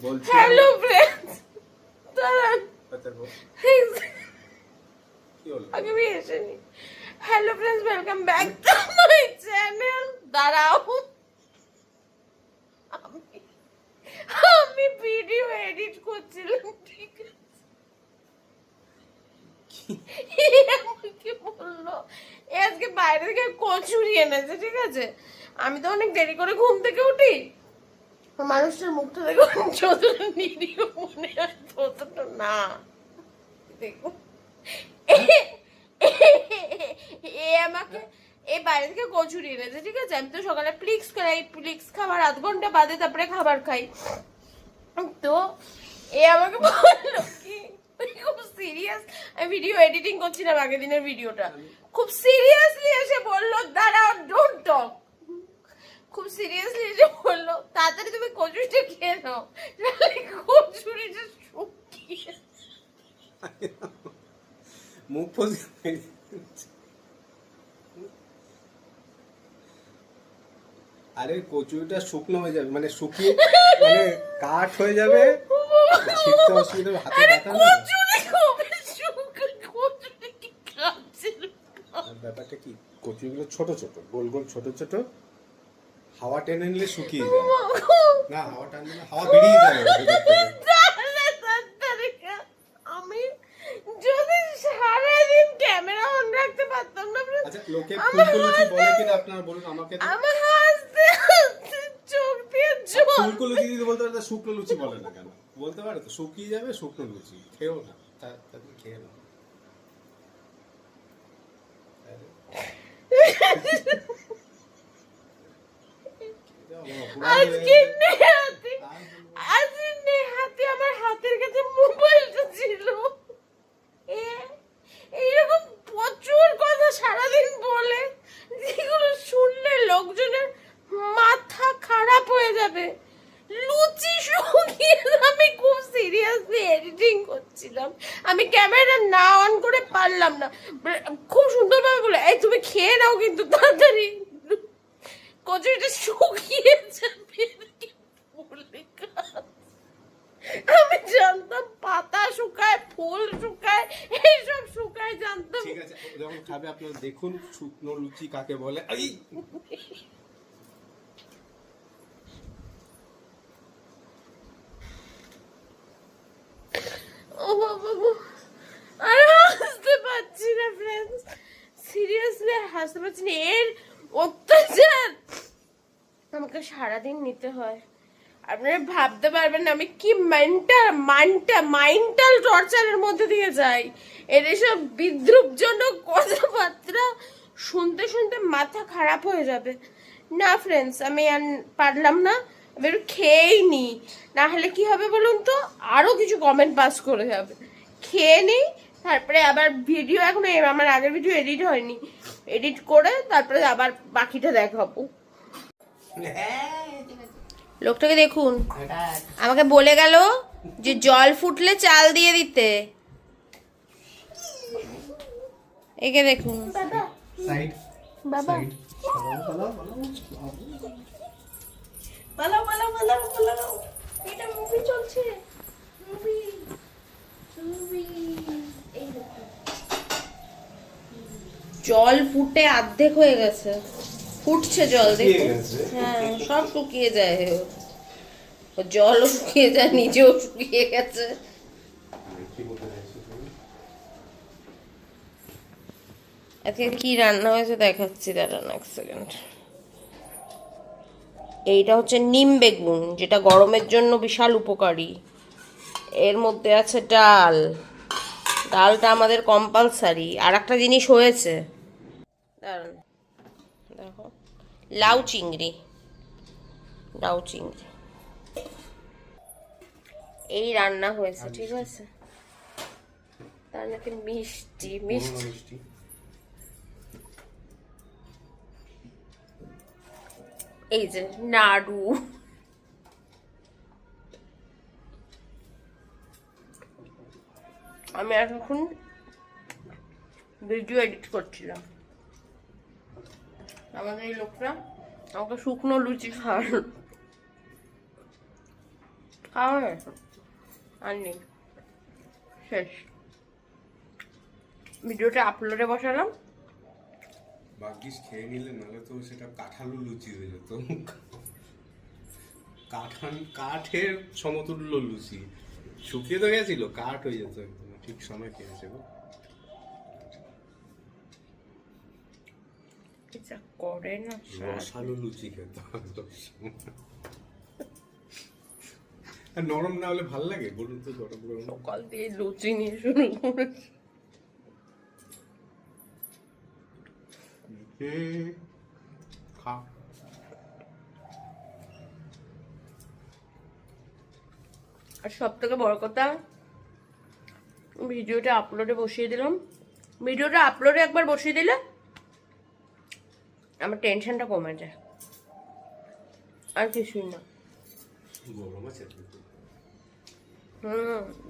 Hello friends, দাঁড়ান আগে আমি এসেনি। Hello friends, welcome back to my channel. দাঁড়াও, আমি ভিডিও এডিট করছিলাম, ঠিক আছে? আমাকে বললো আজকে বাইরে থেকে কচুরি এনেছে, ঠিক আছে? আমি তো অনেক দেরি করে ঘুম থেকে উঠি, মানুষটার মুখটা দেখো যতটা নিরীহ মনে হয় ততটা না। দেখুন আমাকে এই বাইরে থেকে কচুরি এনেছে, ঠিক আছে? আমি তো সকালে প্লিক্স খাই, প্লিক্স খাবার আধ ঘন্টা বাদে তারপরে খাবার খাই। তো আমাকে বললো কি খুব সিরিয়াস, আমি ভিডিও এডিটিং করছিলাম আগের দিনের ভিডিওটা, খুব সিরিয়াসলি এসে বললো দাঁড়াও, ডোন্ট টক, খুব সিরিয়াসলি এসে বললো তাড়াতাড়ি তুমি কচুরিটা খেয়ে নাও, কচুরিটা শুকিয়ে মুখ আরে কচুরিটা শুকনো হয়ে যাবে, মানে শুকিয়ে মানে কাঠ হয়ে যাবে, ছিটতে অসুবিধা হবে, হাতে ব্যথা না। ব্যাপারটা কি, কচুরিগুলো ছোট ছোট গোল গোল ছোট ছোট, হাওয়া টেনে নিলে শুকিয়ে যায় না, হাওয়া টানলে না, হাওয়া বেরিয়ে যাবে। আমি যদি সারাদিন ক্যামেরা অন রাখতে পারতাম না। আচ্ছা, লোকে ফুলকো লুচি বলে কিনা আপনারা বলুন আমাকে। আমার হাসতে হাসতে চোখ দিয়ে জল। ফুলকো লুচি যদি বলতে পারে, শুকনো লুচি বলে না কেন? বলতে পারে তো, শুকিয়ে যাবে শুকনো লুচি, খেও না, তাদের খেয়ে না। আজকে নেহাতি আমার হাতের কাছে মোবাইলটা ছিল, এইরকম প্রচুর কথা সারাদিন বলে, যেগুলো শুনলে লোকজনের মাথা খারাপ হয়ে যাবে। লুচি শুকিয়ে, আমি খুব সিরিয়াসলি এডিটিং করছিলাম, আমি ক্যামেরা না অন করে পারলাম না। খুব সুন্দরভাবে বলে এই তুমি খেয়ে নাও কিন্তু তাড়াতাড়ি, কচুরিটা শুকিয়ে যাবে। আমি জানতাম পাতা শুকায়, ফুল শুকায়, এইসব শুকায় জানতাম। ঠিক আছে, যখন খাবে আপনারা দেখুন শুকনো লুচি কাকে বলে। ও বাবা গো, আর হাসতে পারছি না ফ্রেন্ডস, সিরিয়াসলি হাসতে পারছি না। এর অত্যাচার আমাকে সারাদিন নিতে হয়, আপনারা ভাবতে পারবেন না আমি কি মাইন্টাল টর্চারের মধ্যে দিয়ে যাই। এর এসব বিদ্রুপজনক কথাবার্তা শুনতে শুনতে মাথা খারাপ হয়ে যাবে। না ফ্রেন্ডস, আমি আর পারলাম না, আমি একটু খেয়েই নি, না হলে কি হবে বলুন তো, আরো কিছু কমেন্ট পাস করে যাবে। খেয়ে নিই, তারপরে আবার ভিডিও, এখন আমার আগের ভিডিও এডিট হয়নি, এডিট করে তারপরে আবার বাকিটা দেখাবো। লোকটাকে দেখুন, আমাকে বলে গেল যে জল ফুটলে চাল দিয়ে দিতে। একে দেখুন বাবা, এটা মুভি চলছে, জল ফুটে অর্ধেক হয়ে গেছে, ফুটছে জল, দেখুন। হ্যাঁ, সব শুকিয়ে যায়, জলও শুকিয়ে যায়, নিজেও শুকিয়ে গেছে। আজকে কি রান্না হয়েছে দেখাচ্ছি, দাঁড়ান এক সেকেন্ড। এইটা হচ্ছে নিম বেগুন, যেটা গরমের জন্য বিশাল উপকারী। এর মধ্যে আছে ডাল, ডালটা আমাদের কম্পালসারি। আর একটা জিনিস হয়েছে, দাঁড়ান দেখো, লাউ চিংড়ি, এই রান্না হয়েছে, ঠিক আছে? তার নাকি মিষ্টি, এই যে নাড়ু, আমি এখন ভিডিও এডিট করছিলাম, আমাদের এই লোকটা আমাকে শুকনো লুচি খাওয়ালো। খাওয়া হয়ে গেছে আর নেই, শেষ। ভিডিওটা আপলোডে বসালাম, ভাগ্যিস খেয়ে নিলে, নাহলে তো সেটা কাঁঠালু লুচি হয়ে যেত। কাঠের সমতুল্য লুচি, শুকিয়ে তো গেছিল, কাঠ হয়ে যেত একদম। ঠিক সময় খেয়েছে গো। যা করে না রসালো লুচি খেতে আর নরম না হলে ভাল লাগে বলুন তো? গরম গরম সকাল দিয়ে লুচি নিয়ে শুরু করেছে। খা। আর সব থেকে বড় কথা, ভিডিওটা আপলোডে বসিয়ে দিলাম। ভিডিওটা আপলোডে একবার বসিয়ে দিলে আমার টেনশনটা কমে যায়, আর কিছুই না। গরম আছে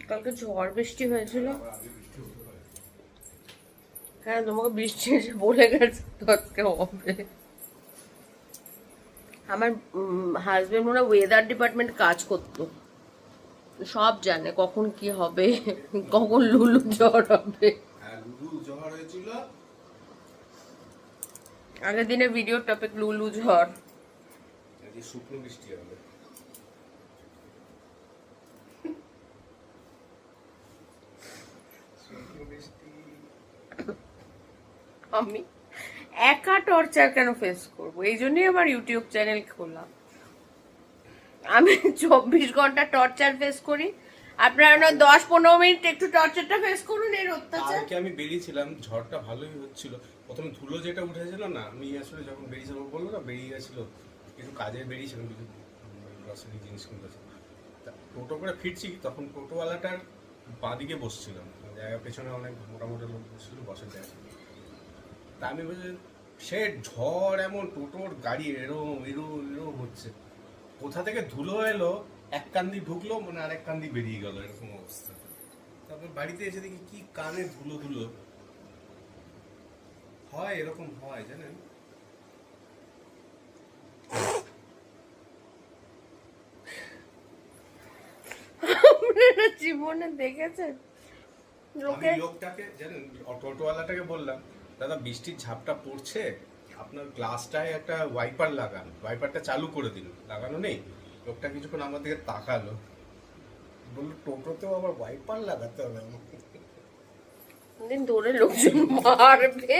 কালকে ঝড় বৃষ্টি হয়েছিল। হ্যাঁ, তোমাকে বৃষ্টি এসে বলে গেছে আজকে হবে। আমার হাজবেন্ড মনে হয় ওয়েদার ডিপার্টমেন্ট কাজ করতো, সব জানে কখন কি হবে, কখন লুলু ঝড় হবে। লুলু ঝড় হয়েছিল আগের দিনের ভিডিও টপিক লুলু ঝড়। শুকনো বৃষ্টি হবে। আমি একা টর্চার কেন ফেস করব? এই জন্যই আমার ইউটিউব চ্যানেল খোলা। আমি 24 ঘন্টা টর্চার ফেস করি, আপনারা 10-15 মিনিট একটু টর্চারটা ফেস করুন। এর অত্যাচার। কালকে আমি বেরিয়েছিলাম, ঝড়টা ভালোই হচ্ছিল। প্রথমে ধুলো যেটা উঠেছিল না, আমি আসলে যখন বেরিয়েছিলাম, বললো না বেরিয়ে গেছিল, কিছু কাজে বেরিয়েছিলাম, কিছু গ্রসারি জিনিস কিনতে। টোটো করে ফিরছি, তখন টোটোওয়ালাটার বাঁ দিকে বসছিলাম, জায়গা পেছনে অনেক মোটামুটি লোক বসছিল, বসার জায়গা। তা আমি বলছি, সে ঝড় এমন, টোটোর গাড়ি এরম এরম এরম হচ্ছে, কোথা থেকে ধুলো এলো, এক কান্দি ঢুকলো মানে আরেক কান্দি বেরিয়ে গেল, এরকম অবস্থা। তারপর বাড়িতে এসে দেখি কি কানে ধুলো ধুলো হয়, এরকম হয় জানেন। আপনারা জীবনে দেখেছেন আমি লোকটাকে জানেন, অটোওয়ালাটাকে বললাম, দাদা বৃষ্টির ঝাপটা পড়ছে, আপনার গ্লাসটায় একটা ওয়াইপার লাগান, ওয়াইপারটা চালু করে দিন। লাগানো নেই। লোকটা কিছুক্ষণ আমার দিকে তাকালো, বললো টোটোতেও আবার ওয়াইপার লাগাতে হবে আমাকে। দিন ধরে লোকজন মারবে,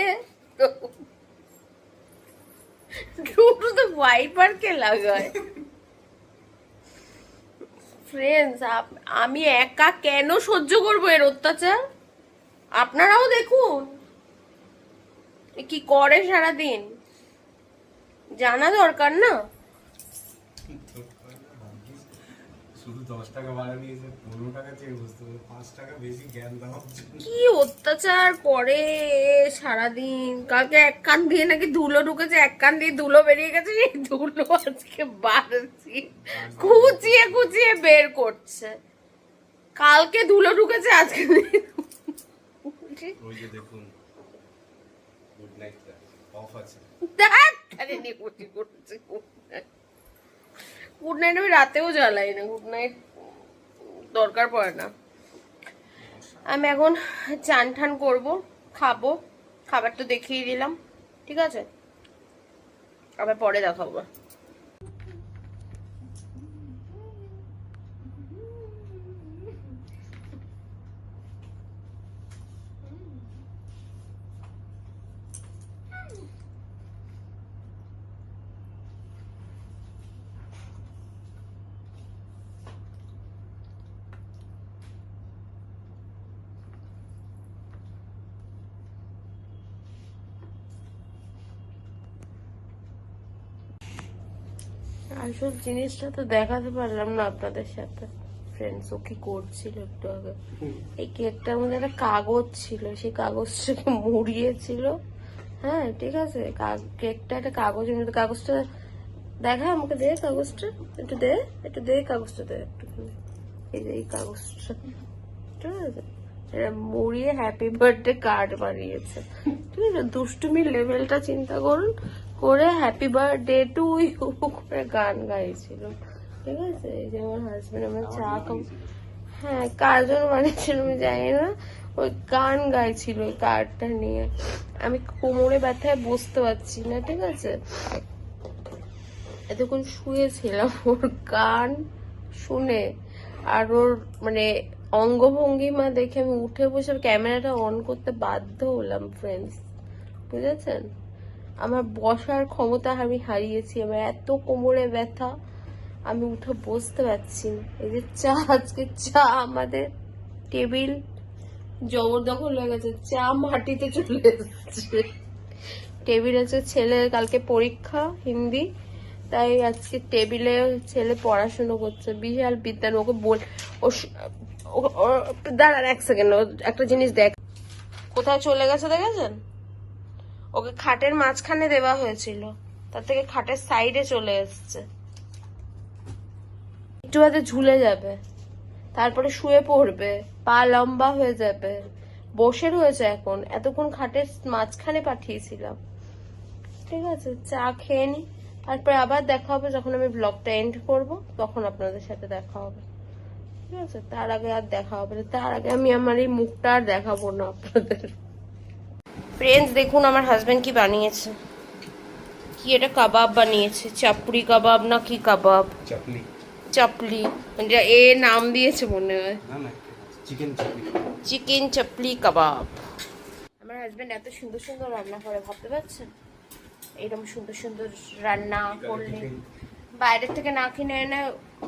টোটোতে ওয়াইপার কে লাগায়? ফ্রেন্ডস, আমি একা কেন সহ্য করবো এর অত্যাচার? আপনারাও দেখুন কি করে সারাদিন, জানা দরকার না? শুধু 10 টাকা ভাড়া নিয়েছে, 15 টাকা চেয়ে বুঝতে পারো, 5 টাকা বেশি জ্ঞান দেওয়ার জন্য। কি অত্যাচার করে সারাদিন। কালকে এক কান দিয়ে নাকি ধুলো ঢুকেছে, এক কান দিয়ে ধুলো বেরিয়ে গেছে, সেই ধুলো আজকে বাড়ছি খুঁচিয়ে খুঁচিয়ে বের করছে। কালকে ধুলো ঢুকেছে, আজকে ওই যে দেখুন, গুড নাইট অফ আছে। গুড নাইট আমি রাতেও জ্বালাই না, গুড নাইট দরকার পড়ে না। আমি এখন চান ঠান করবো, খাবো, খাবার তো দেখিয়ে দিলাম, ঠিক আছে? আবার পরে দেখাবো। আসল জিনিসটা তো দেখাতে পারলাম না আপনাদের সাথে। ফ্রেন্ডস, ও কি করছিল একটু আগে, এই কেকটার মধ্যে একটা কাগজ ছিল, সেই কাগজটাকে মুড়িয়েছিল। হ্যাঁ ঠিক আছে, কেকটা একটা কাগজের মধ্যে, কাগজটা দেখা আমাকে, দে কাগজটা, একটু দে, একটু দে কাগজটা, দে একটুখানি। এই যে এই কাগজটা, ঠিক আছে, এটা মুড়িয়ে হ্যাপি বার্থডে কার্ড বানিয়েছে, ঠিক আছে? দুষ্টুমির লেভেলটা চিন্তা করুন, করে হ্যাপি বার্থডে টু ইউ করে গান গাইছিল। ঠিক আছে, এই যে আমার হাজবেন্ড আমার চা খাবো। হ্যাঁ, কার জন্য বানিয়েছিল আমি জানি না, ওই গান গাইছিল ওই কার্ডটা নিয়ে। আমি কোমরে ব্যথায় বসতে পারছি না, ঠিক আছে, এতক্ষণ শুয়েছিলাম ওর গান শুনে। আর ওর মানে অঙ্গভঙ্গিমা দেখে আমি উঠে বসে ক্যামেরাটা অন করতে বাধ্য হলাম ফ্রেন্ডস, বুঝেছেন? আমার বসার ক্ষমতা আমি হারিয়েছি, আমার এত কোমরে ব্যথা, আমি উঠে বসতে পারছি না। এই যে চা, আজকে চা আমাদের টেবিল জবরদখল হয়ে গেছে, চা মাটিতে চলে এসেছে। টেবিল আছে, ছেলের কালকে পরীক্ষা হিন্দি, তাই আজকে টেবিলে ছেলে পড়াশুনো করছে, বিশাল বিদ্যান। ওকে বল, দাঁড়ান এক সেকেন্ড, একটা জিনিস দেখ কোথায় চলে গেছে দেখেছেন? ওকে খাটের মাঝখানে দেওয়া হয়েছিল, তার থেকে খাটের সাইডে চলে এসছে। একটু বাদে ঝুলে যাবে, তারপরে শুয়ে পড়বে, পা লম্বা হয়ে যাবে। বসে রয়েছে এখন, এতক্ষণ খাটের মাঝখানে পাঠিয়েছিলাম। ঠিক আছে, চা খেয়ে নি, তারপরে আবার দেখা হবে যখন আমি ব্লগটা এন্ড করব, তখন আপনাদের সাথে দেখা হবে। ঠিক আছে, তার আগে আর দেখা হবে না, তার আগে আমি আমার এই মুখটা আর দেখাবো না আপনাদের। ফ্রেন্ডস দেখুন আমার হাজবেন্ড কি বানিয়েছে, কি এটা কাবাব বানিয়েছে, চাপড়ি কাবাব না কি কাবাব, চাপলি চাপলি মানে এ নাম দিয়েছে মনে হয়, না না চিকেন চাপলি, চিকেন চাপলি কাবাব। আমার হাজবেন্ড এত সুন্দর সুন্দর রান্না করে, ভাবতে পারছেন? এরকম সুন্দর সুন্দর রান্না করলে বাইরের থেকে না কিনে এনে,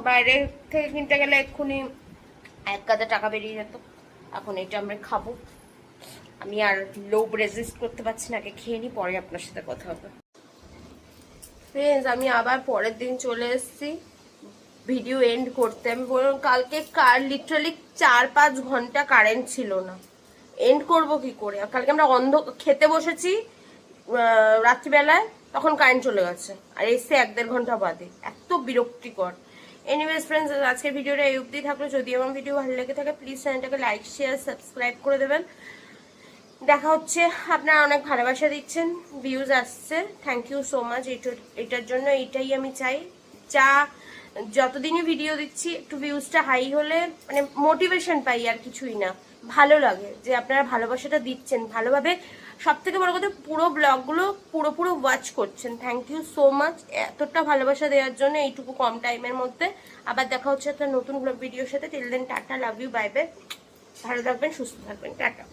বাইরের থেকে কিনতে গেলে এক্ষুনি 1,000 টাকা বেরিয়ে যেত। এখন এটা আমরা খাবো, আমি আর লোভ রেজিস্ট করতে পারছি না, আগে খেয়ে নি, পরে আপনার সাথে কথা হবে। ফ্রেন্ডস আমি আবার পরের দিন চলে এসেছি ভিডিও এন্ড করতে। আমি বললাম কালকে লিটারালি 4-5 ঘন্টা কারেন্ট ছিল না, এন্ড করব কি করে? কালকে আমরা খেতে বসেছি রাত্রিবেলায়, তখন কারেন্ট চলে গেছে, আর এসে 1-1.5 ঘন্টা বাদে, এত বিরক্তিকর। এনিওয়েজ ফ্রেন্ডস আজকের ভিডিওটা এই অবধি থাকলো। যদি আমার ভিডিও ভালো লেগে থাকে প্লিজ চ্যানেলটাকে লাইক শেয়ার সাবস্ক্রাইব করে দেবেন। দেখা হচ্ছে, আপনারা অনেক ভালোবাসা দিচ্ছেন, ভিউজ আসছে, থ্যাংক ইউ সো মাচ। এটার জন্য এটাই আমি চাই, যা যতদিনই ভিডিও দিচ্ছি একটু ভিউজটা হাই হলে মানে মোটিভেশন পাই, আর কিছুই না, ভালো লাগে যে আপনারা ভালোবাসাটা দিচ্ছেন ভালোভাবে। সব থেকে বড় কথা, পুরো ব্লগগুলো পুরো ওয়াচ করছেন, থ্যাংক ইউ সো মাচ এতটা ভালোবাসা দেওয়ার জন্য এইটুকু কম টাইমের মধ্যে। আবার দেখা হচ্ছে একটা নতুন ব্লগ ভিডিওর সাথে। Till then tata, love you, bye bye, ভালো থাকবেন, সুস্থ থাকবেন, টাটা।